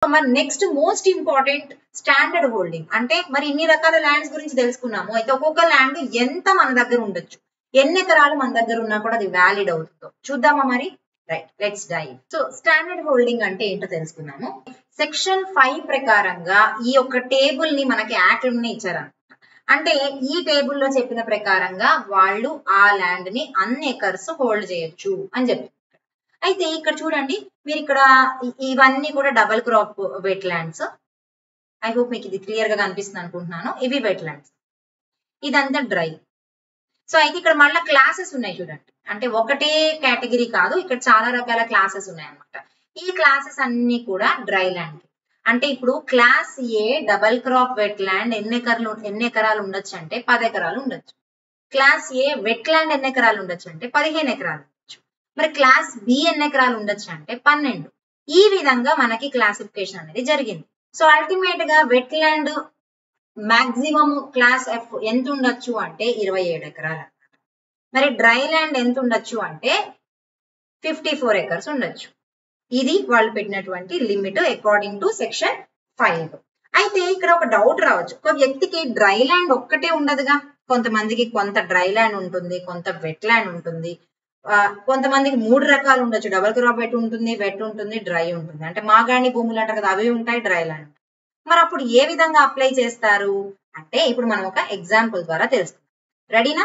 మరి next most important standard holding అంటే మరి ఇన్ని రకాల ల్యాండ్స్ గురించి తెలుసుకున్నాము. అయితే ఒక్కొక్క ల్యాండ్ ఎంత మన దగ్గర ఉండొచ్చు, ఎన్ని ఎకరాలు మన దగ్గర ఉన్నా కూడా అది వ్యాలిడ్ అవుతుందో చూద్దామా మరి. Right, let's dive. So standard holding అంటే ఏంటో తెలుసుకున్నాము. సెక్షన్ 5 ప్రకారంగా ఈ యొక్క టేబుల్ ని మనకి యాక్ట్ లోనే ఇచ్చారన్నమాట. అంటే ఈ టేబుల్ లో చెప్పిన ప్రకారంగా వాళ్ళు ఆ ల్యాండ్ ని అన్ని ఎకర్స్ హోల్డ్ చేయొచ్చు అని చెప్తారు. అయితే ఇక్కడ చూడండి, మీరు ఇక్కడ ఇవన్నీ కూడా double crop wetlands. I hope మీకు ఇది క్లియర్ గా కనిపిస్తుంది అనుకుంటున్నాను. ఇవి వెట్ ల్యాండ్స్, ఇదంతా డ్రై. సో అయితే ఇక్కడ మళ్ళీ క్లాసెస్ ఉన్నాయి చూడండి, అంటే ఒకటే కేటగిరీ కాదు, ఇక్కడ చాలా రకాల క్లాసెస్ ఉన్నాయి అన్నమాట. ఈ క్లాసెస్ అన్ని కూడా డ్రై ల్యాండ్. అంటే ఇప్పుడు class A double crop wet land ఎన్ని ఎకరాలు ఉండొచ్చు అంటే 10 ఎకరాలు ఉండొచ్చు. క్లాస్ ఏ వెట్ ల్యాండ్ ఎన్ని ఎకరాలు ఉండొచ్చు అంటే 15 ఎకరాలు. మరి క్లాస్ బి ఎన్ని ఎకరాలు ఉండొచ్చు అంటే 12. ఈ విధంగా మనకి క్లాసిఫికేషన్ అనేది జరిగింది. సో అల్టిమేట్ గా wetland maximum class F ఎంత ఉండొచ్చు అంటే 27 ఎకరాలు అన్నమాట. మరి డ్రై ల్యాండ్ ఎంత ఉండొచ్చు అంటే 54 ఎకర్స్ ఉండొచ్చు. ఇది వాళ్ళు పెట్టినటువంటి లిమిట్ అకార్డింగ్ టు సెక్షన్ 5. అయితే ఇక్కడ ఒక డౌట్ రావచ్చు, ఒక వ్యక్తికి డ్రై ల్యాండ్ ఒక్కటే ఉండదుగా, కొంతమందికి కొంత డ్రై ల్యాండ్ ఉంటుంది, కొంత వెట్ ల్యాండ్ ఉంటుంది, కొంతమందికి 3 రకాలు ఉండొచ్చు. డబల్ క్రాప్ వెట్ ఉంటుంది, వెట్ ఉంటుంది, డ్రై ఉంటుంది. అంటే మాగాణి భూములు అంటారు కదా, అవి ఉంటాయి, డ్రై ల్యాండ్. మరి అప్పుడు ఏ విధంగా అప్లై చేస్తారు అంటే ఇప్పుడు మనం ఒక ఎగ్జాంపుల్ ద్వారా తెలుసుకుందాం. రెడీనా?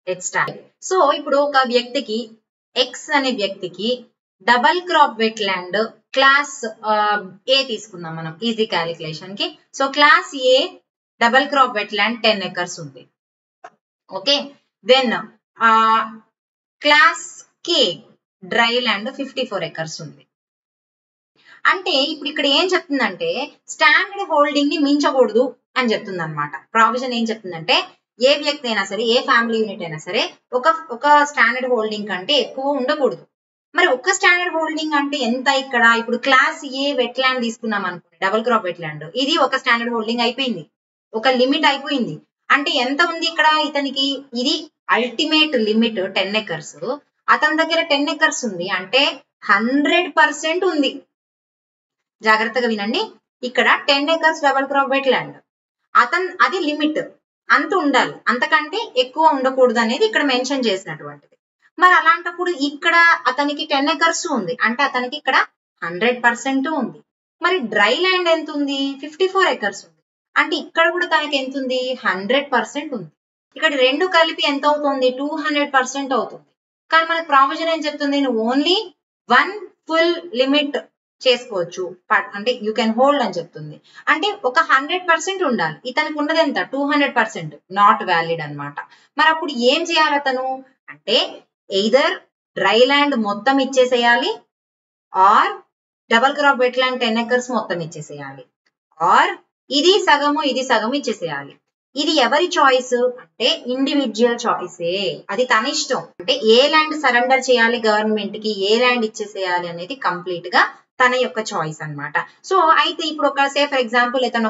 Let's start. సో ఇప్పుడు ఒక వ్యక్తికి ఎక్స్ అనే వ్యక్తికి double crop wet land class A తీసుకుందాం మనం ఈజీ క్యాలిక్యులేషన్ కి. So class A double crop wet land 10 acres ఉంది. Okay, then class K dry land 54 acres ఉంది. అంటే ఇప్పుడు ఇక్కడ ఏం చెప్తుందంటే స్టాండర్డ్ హోల్డింగ్ ని మించకూడదు అని చెప్తుంది అనమాట. ప్రావిజన్ ఏం చెప్తుందంటే ఏ వ్యక్తి అయినా సరే, ఏ ఫ్యామిలీ యూనిట్ అయినా సరే ఒక స్టాండర్డ్ హోల్డింగ్ కంటే ఎక్కువ ఉండకూడదు. మరి ఒక స్టాండర్డ్ హోల్డింగ్ అంటే ఎంత? ఇక్కడ ఇప్పుడు క్లాస్ ఏ వెట్ ల్యాండ్ తీసుకున్నాం అనుకోండి, డబుల్ క్రాప్ వెట్ ల్యాండ్, ఇది ఒక స్టాండర్డ్ హోల్డింగ్ అయిపోయింది, ఒక లిమిట్ అయిపోయింది. అంటే ఎంత ఉంది ఇక్కడ ఇతనికి? ఇది అల్టిమేట్ లిమిట్ 10 ఎకర్స్. అతని దగ్గర 10 ఎకర్స్ ఉంది అంటే 100% ఉంది. జాగ్రత్తగా వినండి, ఇక్కడ 10 acres double crop wet land, అది లిమిట్, అంత ఉండాలి, అంతకంటే ఎక్కువ ఉండకూడదు అనేది ఇక్కడ మెన్షన్ చేసినటువంటిది. మరి అలాంటప్పుడు ఇక్కడ అతనికి 10 ఎకర్స్ ఉంది అంటే అతనికి ఇక్కడ 100% ఉంది. మరి డ్రై ల్యాండ్ ఎంత ఉంది? 54 ఎకర్స్ ఉంది అంటే ఇక్కడ కూడా తనకి ఎంత ఉంది? 100% ఉంది. ఇక్కడ రెండు కలిపి ఎంత అవుతుంది? 200% అవుతుంది. కానీ మనకు ప్రావిజన్ ఏం చెప్తుంది? నువ్వు ఓన్లీ 1 ఫుల్ లిమిట్ చేసుకోవచ్చు, అంటే యూ కెన్ హోల్డ్ అని చెప్తుంది. అంటే ఒక 100% ఉండాలి. ఇతనికి ఉన్నది ఎంత? 200%, నాట్ వ్యాలిడ్ అన్నమాట. మరి అప్పుడు ఏం చేయాలి అతను అంటే ఎయిదర్ డ్రై ల్యాండ్ మొత్తం ఇచ్చేసేయాలి, or double crop wet land 10 acres మొత్తం ఇచ్చేసేయాలి, ఆర్ ఇది సగము ఇది సగము ఇచ్చేసేయాలి. ఇది ఎవరి చాయిస్ అంటే ఇండివిజువల్ చాయిసే, అది తన ఇష్టం. అంటే ఏ ల్యాండ్ సరెండర్ చేయాలి గవర్నమెంట్ కి, ఏ ల్యాండ్ ఇచ్చేసేయాలి అనేది కంప్లీట్ గా తన యొక్క చాయిస్ అన్నమాట. సో అయితే ఇప్పుడు ఒక సే ఫర్ ఎగ్జాంపుల్ తను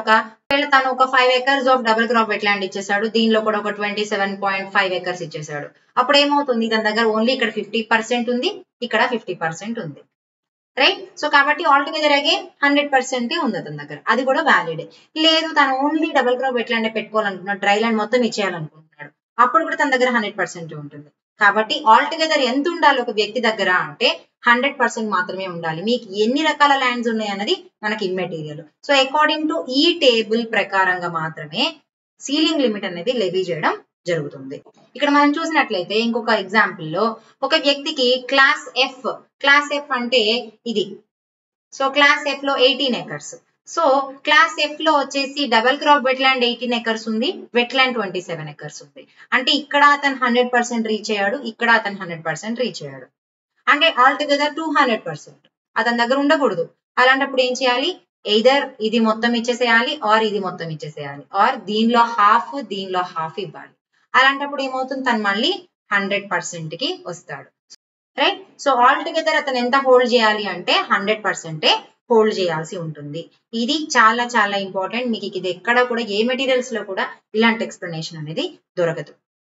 ఒక 5 acres of double crop wet land ఇచ్చేసాడు, దీనిలో కూడా ఒక 27.5 ఎకర్స్ ఇచ్చేసాడు. అప్పుడు ఏమవుతుంది? తన దగ్గర ఓన్లీ ఇక్కడ 50% ఉంది, ఇక్కడ 50% ఉంది, రైట్? సో కాబట్టి ఆల్టుగెదర్ అగైన్ 100% ఉంది అతని దగ్గర, అది కూడా వ్యాలిడే. లేదు తను only double crop wet land పెట్టుకోవాలనుకున్నాడు, డ్రై ల్యాండ్ మొత్తం ఇచ్చేయాలనుకుంటున్నాడు, అప్పుడు కూడా తన దగ్గర 100% ఉంటుంది. కాబట్టి ఆల్టుగెదర్ ఎంత ఉండాలి ఒక వ్యక్తి దగ్గర అంటే 100% మాత్రమే ఉండాలి. మీకు ఎన్ని రకాల ల్యాండ్స్ ఉన్నాయి అన్నది మనకి ఇమ్మెటీరియల్. సో అకార్డింగ్ టు ఈ టేబుల్ ప్రకారంగా మాత్రమే సీలింగ్ లిమిట్ అనేది లెవీ చేయడం జరుగుతుంది. ఇక్కడ మనం చూసినట్లయితే ఇంకొక ఎగ్జాంపుల్ లో ఒక వ్యక్తికి క్లాస్ ఎఫ్ అంటే ఇది. సో క్లాస్ ఎఫ్ లో 18 ఎకర్స్. సో క్లాస్ ఎఫ్ లో వచ్చేసి double crop wet land 18 acres ఉంది, వెట్ ల్యాండ్ 27 ఎకర్స్ ఉంది. అంటే ఇక్కడ అతను 100% రీచ్ అయ్యాడు, ఇక్కడ అతను 100% రీచ్ అయ్యాడు. అంటే ఆల్టుగెదర్ 200% అతని దగ్గర ఉండకూడదు. అలాంటప్పుడు ఏం చేయాలి? ఎయిదర్ ఇది మొత్తం ఇచ్చేసేయాలి, ఆర్ ఇది మొత్తం ఇచ్చేసేయాలి, ఆర్ దీనిలో హాఫ్ ఇవ్వాలి. అలాంటప్పుడు ఏమవుతుంది? తను మళ్ళీ 100% కి వస్తాడు, రైట్? సో ఆల్టుగెదర్ అతను ఎంత హోల్డ్ చేయాలి అంటే 100% హోల్డ్ చేయాల్సి ఉంటుంది. ఇది చాలా చాలా ఇంపార్టెంట్. మీకు ఇది ఎక్కడ కూడా ఏ మెటీరియల్స్ లో కూడా ఇలాంటి ఎక్స్ప్లెనేషన్ అనేది దొరకదు.